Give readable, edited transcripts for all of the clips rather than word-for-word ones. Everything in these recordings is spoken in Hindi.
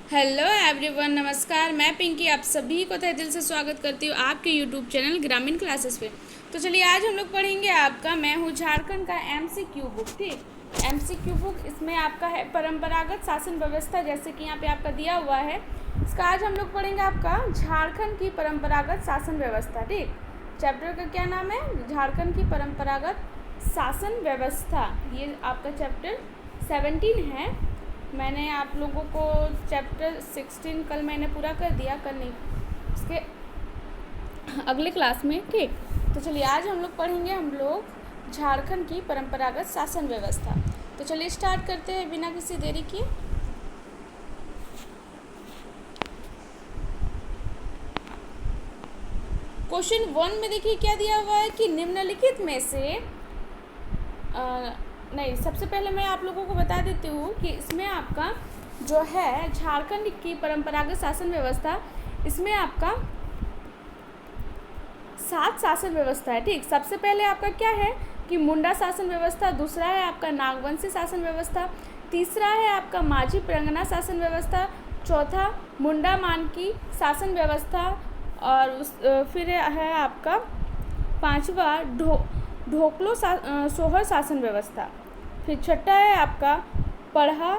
हेलो एवरीवन, नमस्कार। मैं पिंकी आप सभी को तहे दिल से स्वागत करती हूँ आपके यूट्यूब चैनल ग्रामीण क्लासेस पे। तो चलिए आज हम लोग पढ़ेंगे आपका मैं हूँ झारखंड का एमसीक्यू बुक। ठीक, एमसीक्यू बुक इसमें आपका है परंपरागत शासन व्यवस्था, जैसे कि यहाँ पे आपका दिया हुआ है। इसका आज हम लोग पढ़ेंगे आपका झारखंड की परंपरागत शासन व्यवस्था। ठीक, चैप्टर का क्या नाम है? झारखंड की परंपरागत शासन व्यवस्था। ये आपका चैप्टर 17 है। मैंने आप लोगों को चैप्टर 16 कल मैंने पूरा कर दिया, कल नहीं, इसके अगले क्लास में। ठीक, तो चलिए आज हम लोग पढ़ेंगे झारखंड की परंपरागत शासन व्यवस्था। तो चलिए स्टार्ट करते हैं बिना किसी देरी किए। क्वेश्चन 1 में देखिए क्या दिया हुआ है कि निम्नलिखित में से नहीं, सबसे पहले मैं आप लोगों को बता देती हूँ कि इसमें आपका जो है झारखंड की परंपरागत शासन व्यवस्था, इसमें आपका 7 शासन व्यवस्था है। ठीक, सबसे पहले आपका क्या है कि मुंडा शासन व्यवस्था, दूसरा है आपका नागवंशी शासन व्यवस्था, तीसरा है आपका माझी परगना शासन व्यवस्था, चौथा मुंडा मानकी शासन व्यवस्था, और फिर है आपका पांचवा ढोकलो सोहर शासन व्यवस्था, फिर छठा है आपका पढ़ा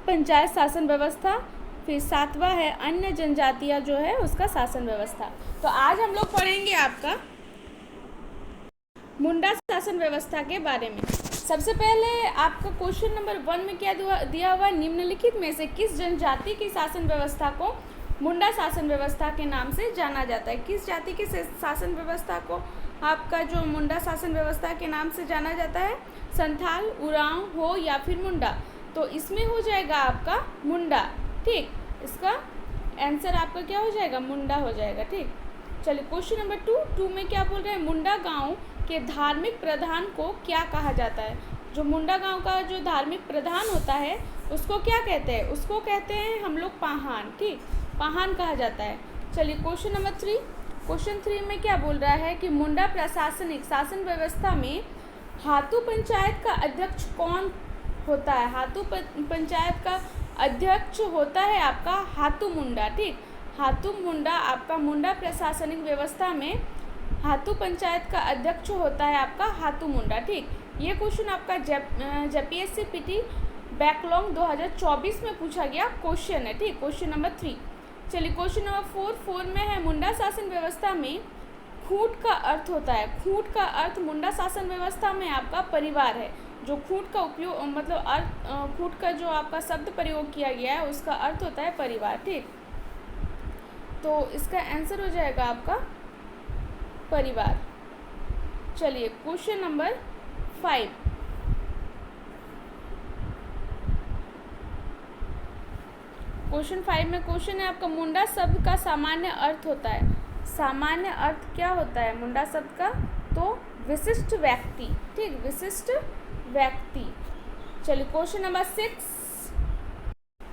पंचायत शासन व्यवस्था, फिर सातवां है अन्य जनजातियां जो है उसका शासन व्यवस्था। तो आज हम लोग पढ़ेंगे आपका मुंडा शासन व्यवस्था के बारे में। सबसे पहले आपका क्वेश्चन नंबर 1 में क्या दिया हुआ? निम्नलिखित में से किस जनजाति की शासन व्यवस्था को मुंडा शासन व्यवस्था के नाम से जाना जाता है? किस जाति की शासन व्यवस्था को आपका जो मुंडा शासन व्यवस्था के नाम से जाना जाता है? संथाल, उरांव हो या फिर मुंडा? तो इसमें हो जाएगा आपका मुंडा। ठीक, इसका आंसर आपका क्या हो जाएगा? मुंडा हो जाएगा। ठीक, चलिए क्वेश्चन नंबर 2 में क्या बोल रहे हैं? मुंडा गांव के धार्मिक प्रधान को क्या कहा जाता है? जो मुंडा गांव का जो धार्मिक प्रधान होता है उसको क्या कहते हैं? उसको कहते हैं हम लोग पाहान। ठीक, पाहान कहा जाता है। चलिए क्वेश्चन नंबर 3, क्वेश्चन 3 में क्या बोल रहा है कि मुंडा प्रशासनिक शासन व्यवस्था में हातू पंचायत का अध्यक्ष कौन होता है? हातू पंचायत का अध्यक्ष होता है आपका हातू मुंडा। ठीक, हातू मुंडा आपका मुंडा प्रशासनिक व्यवस्था में हातू पंचायत का अध्यक्ष होता है आपका हातू मुंडा। ठीक, ये क्वेश्चन आपका जेपीएससी पीटी बैकलॉग 2024 में पूछा गया क्वेश्चन है। ठीक, क्वेश्चन नंबर 3। चलिए क्वेश्चन नंबर 4 में है मुंडा शासन व्यवस्था में खूंट का अर्थ होता है। खूंट का अर्थ मुंडा शासन व्यवस्था में आपका परिवार है। जो खूंट का उपयोग मतलब अर्थ, खूंट का जो आपका शब्द प्रयोग किया गया है उसका अर्थ होता है परिवार। ठीक, तो इसका आंसर हो जाएगा आपका परिवार। चलिए क्वेश्चन नंबर 5, क्वेश्चन 5 में क्वेश्चन है आपका मुंडा शब्द का सामान्य अर्थ होता है। सामान्य अर्थ क्या होता है मुंडा शब्द का? तो विशिष्ट व्यक्ति। ठीक, विशिष्ट व्यक्ति। चलिए क्वेश्चन नंबर 6,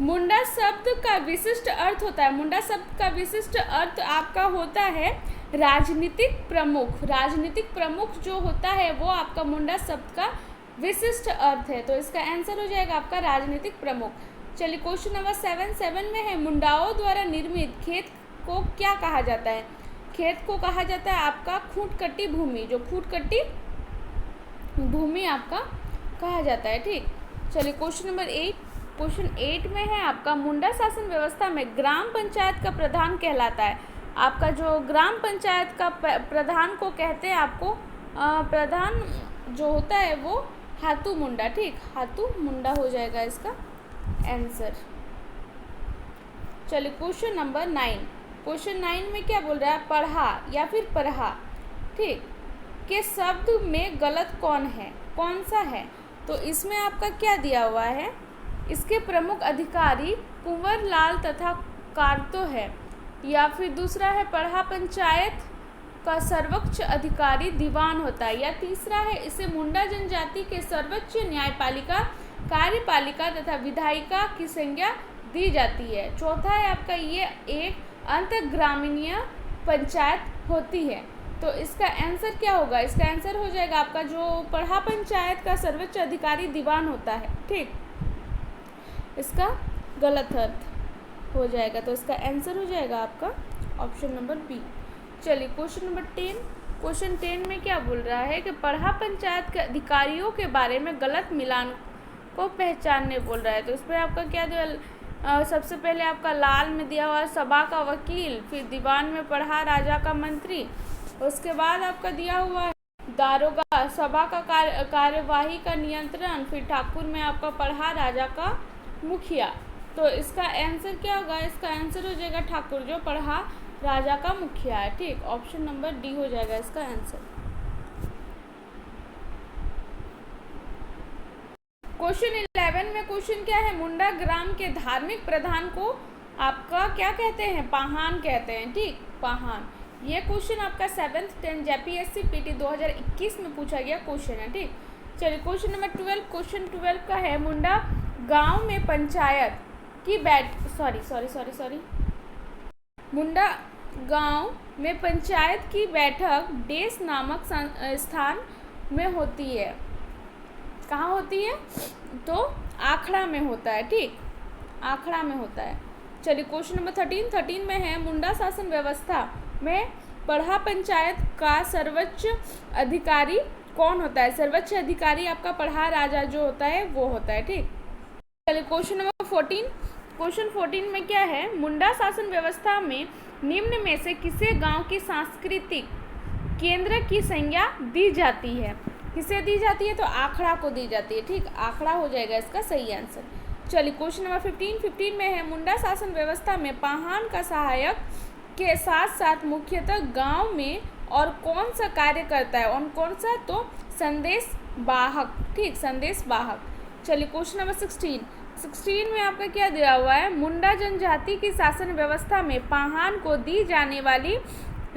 मुंडा शब्द का विशिष्ट अर्थ होता है। मुंडा शब्द का विशिष्ट अर्थ आपका होता है राजनीतिक प्रमुख। राजनीतिक प्रमुख जो होता है वो आपका मुंडा शब्द का विशिष्ट अर्थ है। तो इसका आंसर हो जाएगा आपका राजनीतिक प्रमुख। चलिए क्वेश्चन नंबर 7 में है मुंडाओं द्वारा निर्मित खेत को क्या कहा जाता है? खेत को कहा जाता है आपका खूंटकटी भूमि। जो खूंटकटी भूमि आपका कहा जाता है। ठीक, चलिए क्वेश्चन नंबर 8, क्वेश्चन 8 में है आपका मुंडा शासन व्यवस्था में ग्राम पंचायत का प्रधान कहलाता है। आपका जो ग्राम पंचायत का प्रधान को कहते हैं आपको प्रधान जो होता है वो हातू मुंडा। ठीक, हातू मुंडा हो जाएगा इसका आंसर। चलिए क्वेश्चन नंबर 9, क्वेश्चन 9 में क्या बोल रहा है? पढ़ा या फिर पढ़ा, ठीक, के शब्द में गलत कौन सा है? तो इसमें आपका क्या दिया हुआ है? इसके प्रमुख अधिकारी कुंवर लाल तथा कारतो है, या फिर दूसरा है पढ़ा पंचायत का सर्वोच्च अधिकारी दीवान होता है, या तीसरा है इसे मुंडा जनजाति के सर्वोच्च न्यायपालिका, कार्यपालिका तथा विधायिका की संज्ञा दी जाती है, चौथा है आपका ये एक अंतर्ग्रामीण पंचायत होती है। तो इसका आंसर क्या होगा? इसका आंसर हो जाएगा आपका जो पढ़ा पंचायत का सर्वोच्च अधिकारी दीवान होता है। ठीक, इसका गलत अर्थ। हो जाएगा। तो इसका आंसर हो जाएगा आपका ऑप्शन नंबर बी। चलिए क्वेश्चन नंबर 10। क्वेश्चन 10 में क्या बोल रहा है कि पढ़ा पंचायत के अधिकारियों के बारे में गलत मिलान को पहचानने बोल रहा है। तो इसमें आपका क्या दिया, सबसे पहले आपका लाल में दिया हुआ सभा का वकील, फिर दीवान में पढ़ा राजा का मंत्री, उसके बाद आपका दिया हुआ है दारोगा, सभा का कार्यवाही का नियंत्रण, फिर ठाकुर में आपका पढ़ा राजा का मुखिया। तो इसका आंसर क्या होगा, इसका आंसर हो जाएगा ठाकुर, जो पढ़ा राजा का मुखिया है। ठीक, ऑप्शन नंबर डी हो जाएगा इसका आंसर। क्वेश्चन 11 में क्वेश्चन क्या है, मुंडा ग्राम के धार्मिक प्रधान को आपका क्या कहते हैं, पाहान कहते हैं। ठीक, पाहान। ये क्वेश्चन आपका 7th 10 जेपीएससी पीटी 2021 में पूछा गया क्वेश्चन है। ठीक, चलिए क्वेश्चन नंबर 12। क्वेश्चन 12 का है, मुंडा गांव में पंचायत की मुंडा गांव में पंचायत की बैठक डेस नामक स्थान में होती है। कहाँ होती है, तो आखड़ा में होता है। ठीक, आखड़ा में होता है। चलिए क्वेश्चन नंबर 13 में है, मुंडा शासन व्यवस्था में पढ़ा पंचायत का सर्वोच्च अधिकारी कौन होता है। सर्वोच्च अधिकारी आपका पढ़ा राजा जो होता है वो होता है। ठीक, चलिए क्वेश्चन नंबर 14। क्वेश्चन 14 में क्या है, मुंडा शासन व्यवस्था में निम्न में से किसे गांव की सांस्कृतिक केंद्र की संज्ञा दी जाती है। किसे दी जाती है, तो आखड़ा को दी जाती है। ठीक, आखड़ा हो जाएगा इसका सही आंसर। चलिए क्वेश्चन नंबर 15 में है, मुंडा शासन व्यवस्था में पाहान का सहायक के साथ साथ मुख्यतः गांव में और कौन सा कार्य करता है, और कौन सा, तो संदेश वाहक। ठीक, संदेश वाहक। चलिए क्वेश्चन नंबर 16 में आपका क्या दिया हुआ है, मुंडा जनजाति की शासन व्यवस्था में पाहान को दी जाने वाली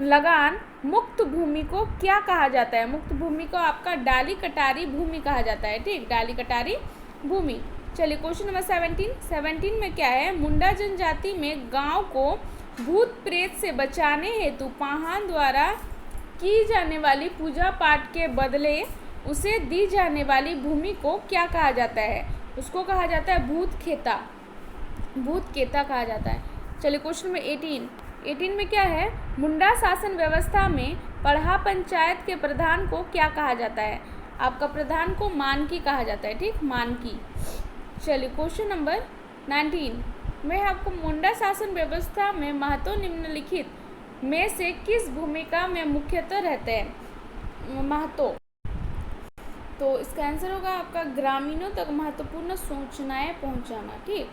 लगान मुक्त भूमि को क्या कहा जाता है। मुक्त भूमि को आपका डाली कटारी भूमि कहा जाता है। ठीक, डाली कटारी भूमि। चलिए क्वेश्चन नंबर 17 में क्या है, मुंडा जनजाति में गांव को भूत प्रेत से बचाने हेतु पाहान द्वारा की जाने वाली पूजा पाठ के बदले उसे दी जाने वाली भूमि को क्या कहा जाता है। उसको कहा जाता है भूत खेता कहा जाता है। चलिए क्वेश्चन नंबर 18 में क्या है, मुंडा शासन व्यवस्था में पढ़ा पंचायत के प्रधान को क्या कहा जाता है। आपका प्रधान को मानकी कहा जाता है। ठीक, मानकी। चलिए क्वेश्चन नंबर 19 में आपको मुंडा शासन व्यवस्था में महतो निम्नलिखित में से किस भूमिका में मुख्यतः रहते हैं। महतो, तो इसका आंसर होगा आपका ग्रामीणों तक महत्वपूर्ण सूचनाएं पहुंचाना। ठीक,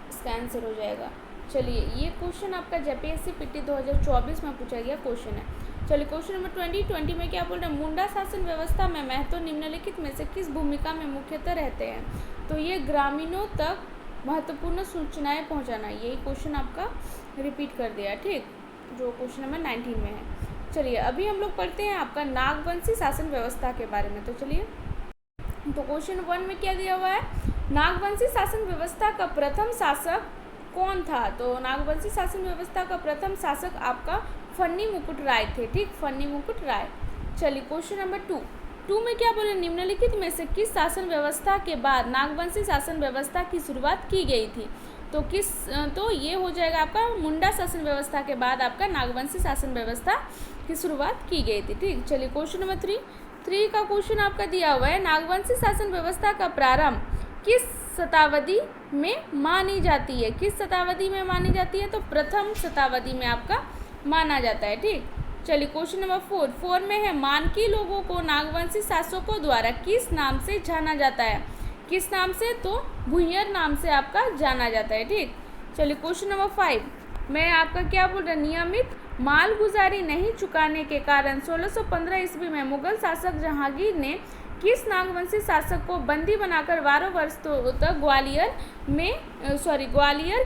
इसका आंसर हो जाएगा। चलिए ये क्वेश्चन आपका जेपीएससी पीटी 2024 में पूछा गया क्वेश्चन है। चलिए क्वेश्चन नंबर 20 में क्या बोल रहे हैं, मुंडा शासन व्यवस्था में महतो निम्नलिखित में से किस भूमिका में मुख्यतः रहते हैं। तो ये ग्रामीणों तक महत्वपूर्ण सूचनाएं पहुंचाना, यही क्वेश्चन आपका रिपीट कर दिया। ठीक, जो क्वेश्चन नंबर 19 में है। चलिए अभी हम लोग पढ़ते हैं आपका नागवंशी शासन व्यवस्था के बारे में। तो चलिए, तो क्वेश्चन 1 में क्या दिया हुआ है, नागवंशी शासन व्यवस्था का प्रथम शासक कौन था। तो नागवंशी शासन व्यवस्था का प्रथम शासक आपका फन्नी मुकुट राय थे। ठीक, फन्नी मुकुट राय। चलिए क्वेश्चन नंबर 2 में क्या बोले, निम्नलिखित में से किस शासन व्यवस्था के बाद नागवंशी शासन व्यवस्था की शुरुआत की गई थी। तो ये हो जाएगा आपका मुंडा शासन व्यवस्था के बाद आपका नागवंशी शासन व्यवस्था की शुरुआत की गई थी। ठीक, चलिए क्वेश्चन नंबर 3 का क्वेश्चन आपका दिया हुआ है, नागवंशी शासन व्यवस्था का प्रारंभ किस शताब्दी में मानी जाती है। किस शताब्दी में मानी जाती है, तो प्रथम शताब्दी में आपका माना जाता है। ठीक, चलिए क्वेश्चन नंबर 4 में है, मानकी लोगों को नागवंशी शासकों द्वारा किस नाम से जाना जाता है। किस नाम से, तो भुइयर नाम से आपका जाना जाता है। ठीक, चलिए क्वेश्चन नंबर 5 में आपका क्या बोल रहा है, नियमित मालगुजारी नहीं चुकाने के कारण 1615 ईस्वी में मुगल शासक जहांगीर ने किस नागवंशी शासक को बंदी बनाकर 12 वर्ष तक ग्वालियर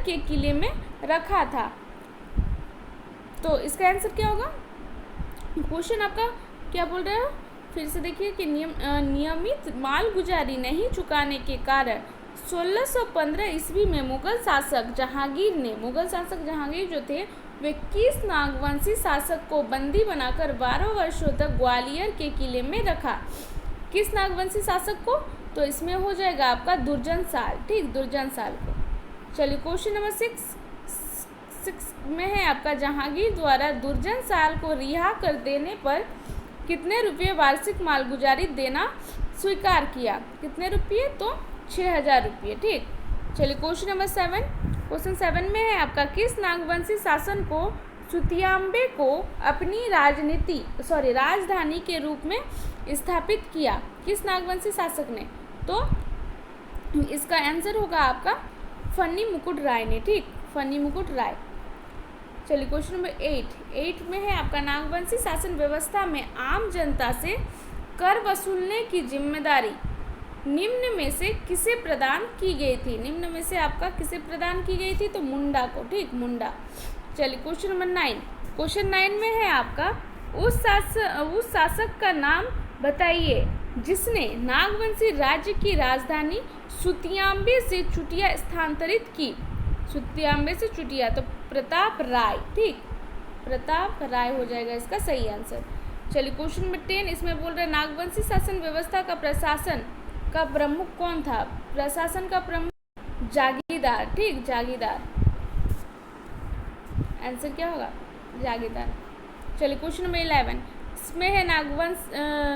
के किले में रखा था। तो इसका आंसर क्या होगा, क्वेश्चन आपका क्या बोल रहा है, फिर से देखिए कि नियमित मालगुजारी नहीं चुकाने के कारण 1615 ईस्वी में मुगल शासक जहांगीर जो थे वे किस नागवंशी शासक को बंदी बनाकर 12 वर्षों तक ग्वालियर के किले में रखा। किस नागवंशी शासक को, तो इसमें हो जाएगा आपका दुर्जन साल। ठीक, दुर्जन साल को। चलिए क्वेश्चन नंबर 6 में है आपका जहांगीर द्वारा दुर्जन साल को रिहा कर देने पर कितने रुपये वार्षिक मालगुजारी देना स्वीकार किया? कितने रुपये? तो 6000 रुपये। ठीक, चलिए क्वेश्चन नंबर 7। क्वेश्चन 7 में है आपका किस नागवंशी शासन को सुतियांबे को अपनी राजधानी के रूप में स्थापित किया? किस नागवंशी शासक ने? तो इसका आंसर होगा आपका फन्नी मुकुट राय ने। ठीक, फन्नी मुकुट राय। चलिए क्वेश्चन नंबर 8 में है आपका नागवंशी शासन व्यवस्था में आम जनता से कर वसूलने की जिम्मेदारी निम्न में से किसे प्रदान की गई थी? निम्न में से आपका किसे प्रदान की गई थी? तो मुंडा को। ठीक, मुंडा। चलिए क्वेश्चन नंबर 9। क्वेश्चन 9 में है आपका उस शासक का नाम बताइए जिसने नागवंशी राज्य की राजधानी सुतियांबे से चुटिया स्थानांतरित की। सुतियांबे से चुटिया, तो प्रताप राय। ठीक, प्रताप राय हो जाएगा इसका सही आंसर। चलिए क्वेश्चन नंबर 10, इसमें बोल रहे नागवंशी शासन व्यवस्था का प्रशासन का प्रमुख कौन था? प्रशासन का प्रमुख जागीरदार। ठीक, जागीरदार। आंसर क्या होगा? जागीरदार। चलिए क्वेश्चन नंबर 11, इसमें है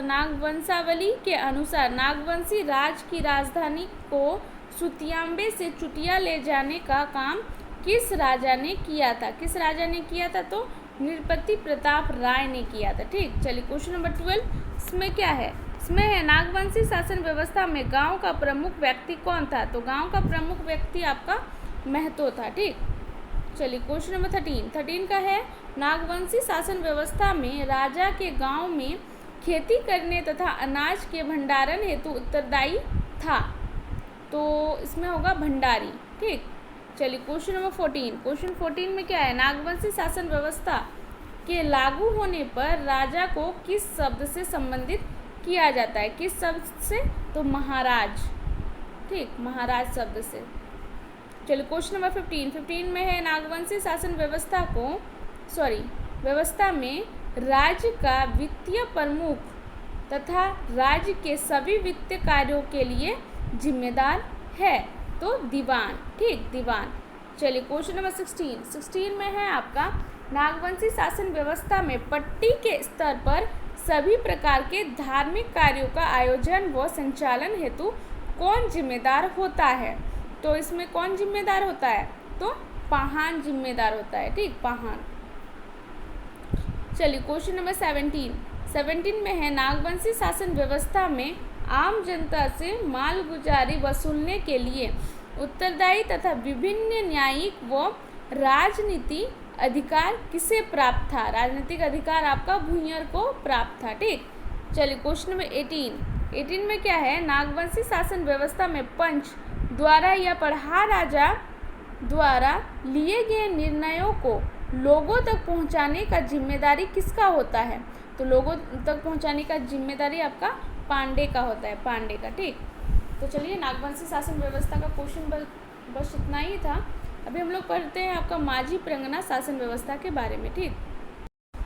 नागवंशावली के अनुसार नागवंशी राज की राजधानी को सुतियांबे से चुटिया ले जाने का काम किस राजा ने किया था? किस राजा ने किया था? तो नृपति प्रताप राय ने किया था। ठीक, चलिए क्वेश्चन नंबर 12, इसमें क्या है? इसमें है नागवंशी शासन व्यवस्था में गांव का प्रमुख व्यक्ति कौन था? तो गांव का प्रमुख व्यक्ति आपका महतो था। ठीक, चलिए क्वेश्चन नंबर 13 का है नागवंशी शासन व्यवस्था में राजा के गांव में खेती करने तथा अनाज के भंडारण हेतु उत्तरदायी था। तो इसमें होगा भंडारी। ठीक, चलिए क्वेश्चन नंबर 14। क्वेश्चन 14 में क्या है? नागवंशी शासन व्यवस्था के लागू होने पर राजा को किस शब्द से संबंधित किया जाता है? किस शब्द से? तो महाराज। ठीक, महाराज शब्द से। चलिए क्वेश्चन नंबर 15 में है नागवंशी शासन व्यवस्था में राज्य का वित्तीय प्रमुख तथा राज्य के सभी वित्तीय कार्यों के लिए जिम्मेदार है। तो दीवान। ठीक, दीवान। चलिए क्वेश्चन नंबर 16 में है आपका नागवंशी शासन व्यवस्था में पट्टी के स्तर पर सभी प्रकार के धार्मिक कार्यों का आयोजन व संचालन हेतु कौन जिम्मेदार होता है? तो इसमें कौन जिम्मेदार होता है? तो पाहान जिम्मेदार होता है। ठीक, पाहान। चलिए क्वेश्चन नंबर 17 में है नागवंशी शासन व्यवस्था में आम जनता से मालगुजारी वसूलने के लिए उत्तरदायी तथा विभिन्न न्यायिक व राजनीतिक अधिकार किसे प्राप्त था? राजनीतिक अधिकार आपका भूंयर को प्राप्त था। ठीक, चलिए क्वेश्चन नंबर 18 में क्या है? नागवंशी शासन व्यवस्था में पंच द्वारा या पढ़ा राजा द्वारा लिए गए निर्णयों को लोगों तक पहुंचाने का जिम्मेदारी किसका होता है? तो लोगों तक पहुंचाने का जिम्मेदारी आपका पांडे का होता है, पांडे का। ठीक, तो चलिए नागवंशी शासन व्यवस्था का क्वेश्चन बस इतना ही था। अभी हम लोग पढ़ते हैं आपका माझी प्रंगना शासन व्यवस्था के बारे में। ठीक,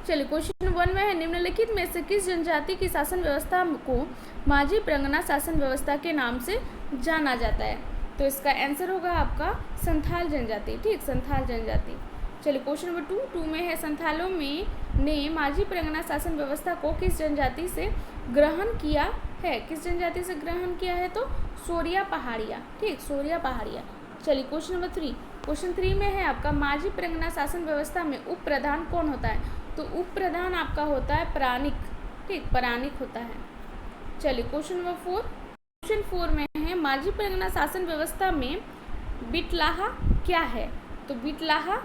चलिए क्वेश्चन 1 में है निम्नलिखित में से किस जनजाति की शासन व्यवस्था को माझी प्रंगना शासन व्यवस्था के नाम से जाना जाता है? तो इसका आंसर होगा आपका संथाल जनजाति। ठीक, संथाल जनजाति। चलिए क्वेश्चन नंबर 2 में है संथालों में ने माझी प्रंगना शासन व्यवस्था को किस जनजाति से ग्रहण किया है? किस जनजाति से ग्रहण किया है? तो सोरिया पहाड़िया। ठीक, सोरिया पहाड़िया। चलिए क्वेश्चन नंबर 3। क्वेश्चन 3 में है आपका माझी प्रंगना शासन व्यवस्था में उप प्रधान कौन होता है? तो उप प्रधान आपका होता है प्राणिक। ठीक, प्राणिक होता है। चलिए क्वेश्चन नंबर 4। क्वेश्चन 4 में है माझी प्रंगना शासन व्यवस्था में बिटलाहा क्या है? तो बिटलाहा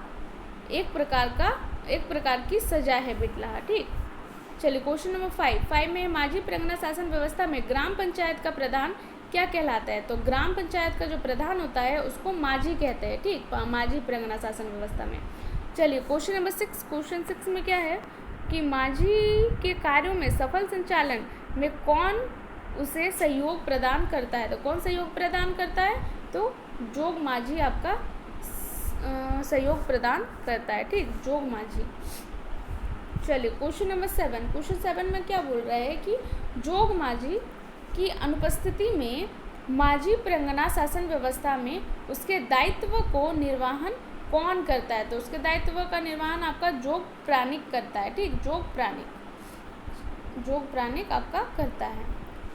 एक प्रकार की सजा है बिटलाहा। ठीक, चलिए क्वेश्चन नंबर 5 में माझी प्रंगना शासन व्यवस्था में ग्राम पंचायत का प्रधान क्या कहलाता है? तो ग्राम पंचायत का जो प्रधान होता है उसको माझी कहते हैं। ठीक, माझी प्रंगना शासन व्यवस्था में। चलिए क्वेश्चन नंबर 6। क्वेश्चन 6 में क्या है कि माझी के कार्यों में सफल संचालन में कौन उसे सहयोग प्रदान करता है? तो कौन सहयोग प्रदान करता है? तो जोग माझी आपका सहयोग प्रदान करता है। ठीक, जोग माझी। चलिए क्वेश्चन नंबर 7। क्वेश्चन 7 में क्या बोल रहा है कि जोग माझी की अनुपस्थिति में माझी प्रंगना शासन व्यवस्था में उसके दायित्व को निर्वहन कौन करता है? तो उसके दायित्व का निर्वहन आपका जोग प्राणिक करता है। ठीक, जोग प्राणिक आपका करता है।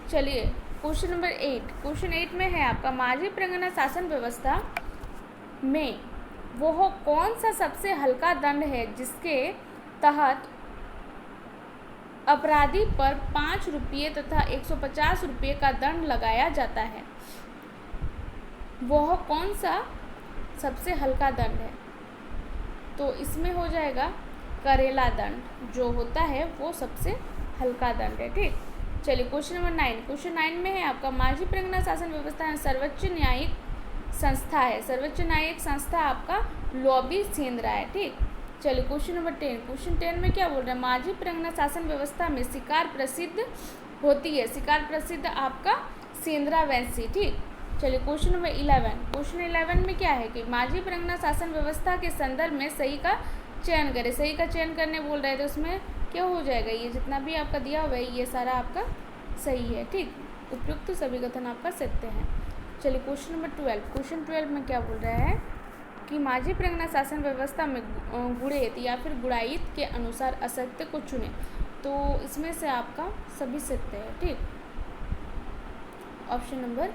चलिए क्वेश्चन नंबर 8, क्वेश्चन 8 में है आपका माझी परगना शासन व्यवस्था में वह कौन सा सबसे हल्का दंड है जिसके तहत अपराधी पर 5 रुपये तथा 150 रुपये का दंड लगाया जाता है? वह कौन सा सबसे हल्का दंड है? तो इसमें हो जाएगा करेला दंड जो होता है वो सबसे हल्का दंड है। ठीक, चलिए क्वेश्चन नंबर 9, क्वेश्चन 9 में है आपका माझी परगना शासन व्यवस्था है सर्वोच्च न्यायिक संस्था है। सर्वोच्च न्यायिक संस्था आपका लॉबी सेंद्रा है। ठीक, चलिए क्वेश्चन नंबर 10, क्वेश्चन 10 में क्या बोल रहा है? माझी परगना शासन व्यवस्था में शिकार प्रसिद्ध होती है। शिकार प्रसिद्ध आपका सेंद्रा वैंसी। ठीक, चलिए क्वेश्चन नंबर 11, क्वेश्चन 11 में क्या है कि माझी परगना शासन व्यवस्था के संदर्भ में सही का चयन करें। सही का चयन करने बोल रहे थे, तो उसमें क्या हो जाएगा? ये जितना भी आपका दिया हुआ है ये सारा आपका सही है। ठीक, उपयुक्त सभी कथन आपका सत्य है। चलिए क्वेश्चन नंबर 12, क्वेश्चन 12 में क्या बोल रहा है कि माझी परगना शासन व्यवस्था में गुणित या फिर गुणायित के अनुसार असत्य को चुने। तो इसमें से आपका सभी सत्य है। ठीक, ऑप्शन नंबर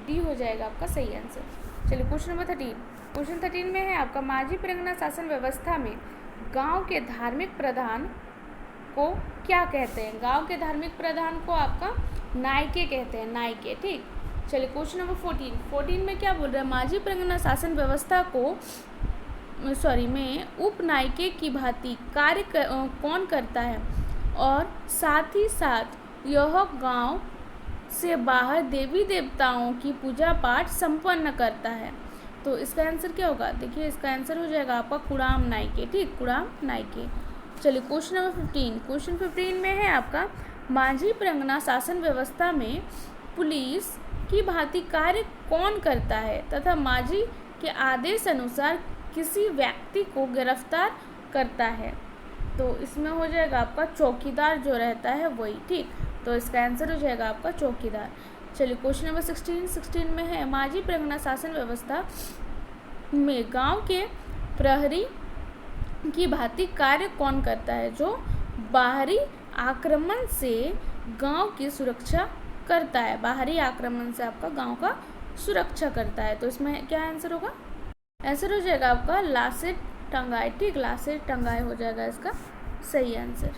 डी हो जाएगा आपका सही आंसर। चलिए क्वेश्चन नंबर 13, क्वेश्चन 13 में है आपका माझी परगना शासन व्यवस्था में गांव के धार्मिक प्रधान को क्या कहते हैं? गांव के धार्मिक प्रधान को आपका नायके कहते हैं, नायके। ठीक, चलिए क्वेश्चन नंबर 14, 14 में क्या बोल रहा है? माझी परगना शासन व्यवस्था को में उपनायके की भांति कार्य कौन करता है और साथ ही साथ यह गांव से बाहर देवी देवताओं की पूजा पाठ संपन्न करता है? तो इसका आंसर क्या होगा? देखिए इसका आंसर हो जाएगा आपका कुड़ाम नायके। ठीक, कुड़ाम नायके। चलिए क्वेश्चन नंबर 15, क्वेश्चन 15 में है आपका माझी परगना शासन व्यवस्था में पुलिस की भांति कार्य कौन करता है तथा माझी के आदेश अनुसार किसी व्यक्ति को गिरफ्तार करता है? तो इसमें हो जाएगा आपका चौकीदार जो रहता है वही। ठीक, तो इसका आंसर हो जाएगा आपका चौकीदार। चलिए क्वेश्चन नंबर 16 में है माझी परगना शासन व्यवस्था में गांव के प्रहरी की भांति कार्य कौन करता है? जो बाहरी आक्रमण से गांव की सुरक्षा करता है। बाहरी आक्रमण से आपका गांव का सुरक्षा करता है। तो इसमें क्या आंसर होगा? आंसर हो जाएगा आपका लासेट टंगाई। ठीक, लासेट टंगाई हो जाएगा इसका सही आंसर।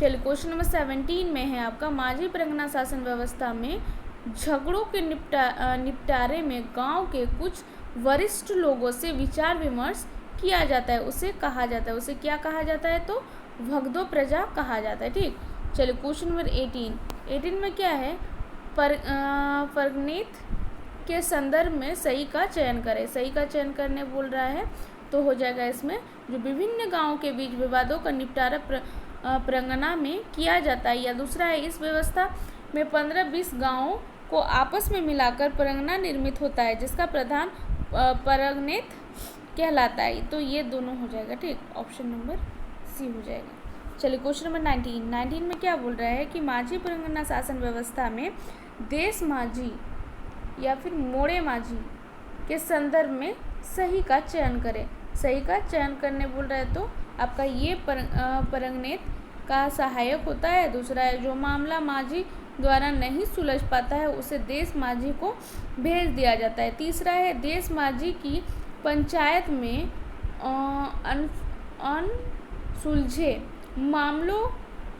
चलिए क्वेश्चन नंबर 17 में है आपका माझी परगना शासन व्यवस्था में झगड़ों के निपटारे में गांव के कुछ वरिष्ठ लोगों से विचार विमर्श किया जाता है, उसे कहा जाता है, उसे क्या कहा जाता है? तो भगदो प्रजा कहा जाता है। ठीक, चलिए क्वेश्चन नंबर 18 में क्या है? परगनेत के संदर्भ में सही का चयन करें। सही का चयन करने बोल रहा है, तो हो जाएगा इसमें जो विभिन्न गांवों के बीच विवादों का निपटारा परगना में किया जाता है, या दूसरा है इस व्यवस्था में 15-20 गांवों को आपस में मिलाकर परगना निर्मित होता है जिसका प्रधान परगनेत कहलाता है। तो ये दोनों हो जाएगा। ठीक, ऑप्शन नंबर सी हो जाएगा। चलिए क्वेश्चन नंबर 19 में क्या बोल रहा है कि माझी परगना शासन व्यवस्था में देश माझी या फिर मोड़े माझी के संदर्भ में सही का चयन करें। सही का चयन करने बोल रहा है, तो आपका ये परगनेत का सहायक होता है। दूसरा है जो मामला माझी द्वारा नहीं सुलझ पाता है उसे देश माझी को भेज दिया जाता है। तीसरा है देश माझी की पंचायत में अनसुलझे मामलों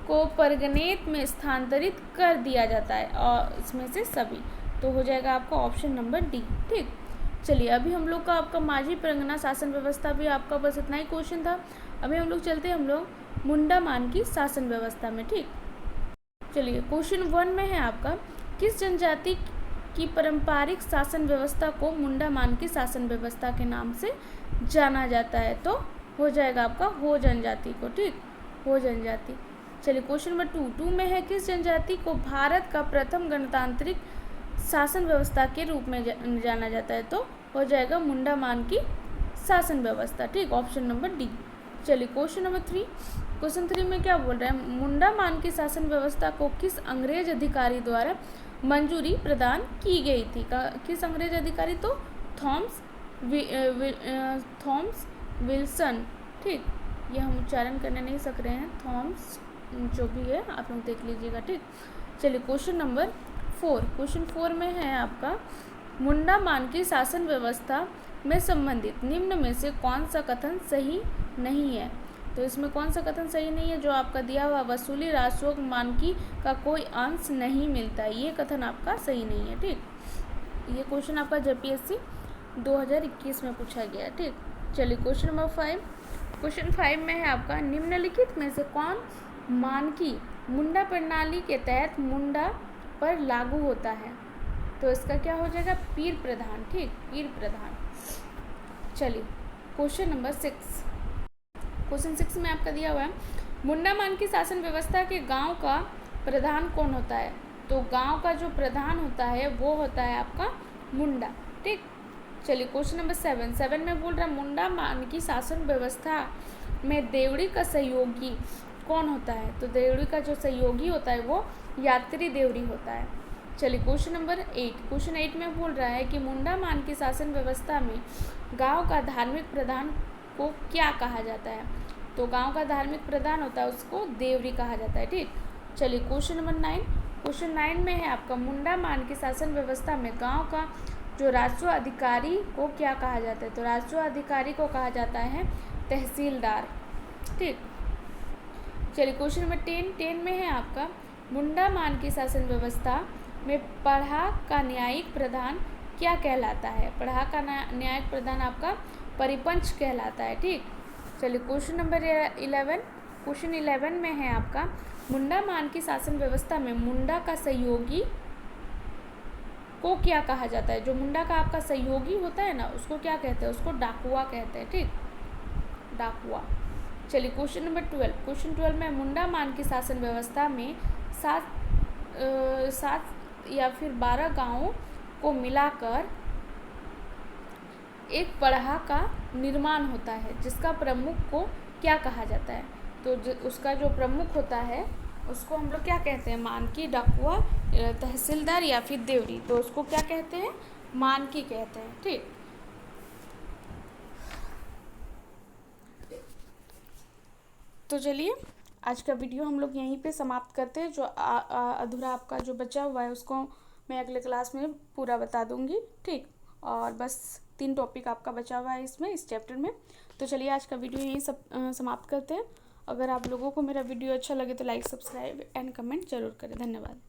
को परगनेत में स्थानांतरित कर दिया जाता है, और इसमें से सभी। तो हो जाएगा आपका ऑप्शन नंबर डी। ठीक, चलिए अभी हम लोग का आपका माझी परगना शासन व्यवस्था भी आपका बस इतना ही क्वेश्चन था। अभी हम लोग चलते हैं हम लोग मुंडामान की शासन व्यवस्था में। ठीक, चलिए क्वेश्चन 1 में है आपका किस जनजाति की पारंपरिक शासन व्यवस्था को मुंडामान की शासन व्यवस्था के नाम से जाना जाता है? तो हो जाएगा आपका हो जनजाति को। ठीक, हो जनजाति। चलिए क्वेश्चन नंबर 2 में है किस जनजाति को भारत का प्रथम गणतांत्रिक शासन व्यवस्था के रूप में जाना जाता है? तो हो जाएगा मुंडामान की शासन व्यवस्था। ठीक, ऑप्शन नंबर डी। चलिए क्वेश्चन नंबर 3, क्वेश्चन 3 में क्या बोल रहा है? मुंडामान की शासन व्यवस्था को किस अंग्रेज अधिकारी द्वारा मंजूरी प्रदान की गई थी? किस अंग्रेज अधिकारी? तो थॉमस थॉमस विल्सन। ठीक, ये हम उच्चारण करने नहीं सक रहे हैं, थॉमस जो भी है आप लोग देख लीजिएगा। ठीक, चलिए क्वेश्चन नंबर 4। क्वेश्चन 4 में है आपका, मुंडा मानकी शासन व्यवस्था में संबंधित निम्न में से कौन सा कथन सही नहीं है। तो इसमें कौन सा कथन सही नहीं है, जो आपका दिया हुआ वसूली राजस्व मानकी का कोई अंश नहीं मिलता है, ये कथन आपका सही नहीं है। ठीक, ये क्वेश्चन आपका JPSC 2021 में पूछा गया है। ठीक, चलिए क्वेश्चन नंबर 5। क्वेश्चन 5 में है आपका, निम्नलिखित में से कौन मानकी मुंडा प्रणाली के तहत मुंडा पर लागू होता है। तो इसका क्या हो जाएगा, पीर प्रधान। ठीक, पीर प्रधान। चलिए क्वेश्चन नंबर 6। क्वेश्चन 6 में आपका दिया हुआ है, मुंडा मानकी शासन व्यवस्था के गांव का प्रधान कौन होता है। तो गांव का जो प्रधान होता है वो होता है आपका मुंडा। ठीक, चलिए क्वेश्चन नंबर 7 में बोल रहा है, मुंडा मानकी शासन व्यवस्था में देवड़ी का सहयोगी कौन होता है। तो देवड़ी का जो सहयोगी होता है वो यात्री देवड़ी होता है। चलिए क्वेश्चन नंबर 8। क्वेश्चन 8 में बोल रहा है कि मुंडा मानकी शासन व्यवस्था में गांव का धार्मिक प्रधान को क्या कहा जाता है। तो गांव का धार्मिक प्रधान होता है उसको देवरी कहा जाता है। ठीक, चलिए क्वेश्चन नंबर 9। क्वेश्चन 9 में है आपका, मुंडा मानकी शासन व्यवस्था में गांव का जो राजस्व अधिकारी को क्या कहा जाता है। तो राजस्व अधिकारी को कहा जाता है तहसीलदार। ठीक, चलिए क्वेश्चन नंबर 10 में है आपका, मुंडा मानकी शासन व्यवस्था में पढ़ा का न्यायिक प्रधान क्या कहलाता है। पढ़ा का न्यायिक प्रधान आपका परिपंच कहलाता है। ठीक, चलिए क्वेश्चन नंबर 11। क्वेश्चन 11 में है आपका, मुंडा मानकी शासन व्यवस्था में मुंडा का सहयोगी को क्या कहा जाता है। जो मुंडा का आपका सहयोगी होता है ना, उसको क्या कहते हैं, उसको डाकुआ कहते हैं। ठीक, डाकुआ। चलिए क्वेश्चन नंबर 12। क्वेश्चन 12 में, मुंडा मानकी शासन व्यवस्था में 7 या फिर 12 गांवों को मिलाकर एक पढ़ा का निर्माण होता है, जिसका प्रमुख को क्या कहा जाता है। तो उसका जो प्रमुख होता है उसको हम लोग क्या कहते हैं, मानकी, डाकुआ, तहसीलदार या फिर देवरी। तो उसको क्या कहते हैं, मानकी कहते हैं। ठीक, तो चलिए आज का वीडियो हम लोग यहीं पे समाप्त करते हैं। जो अधूरा आपका जो बचा हुआ है उसको मैं अगले क्लास में पूरा बता दूंगी। ठीक, और बस 3 टॉपिक आपका बचा हुआ है इसमें, इस चैप्टर में। तो चलिए आज का वीडियो यहीं समाप्त करते हैं। अगर आप लोगों को मेरा वीडियो अच्छा लगे तो लाइक, सब्सक्राइब एंड कमेंट जरूर करें। धन्यवाद।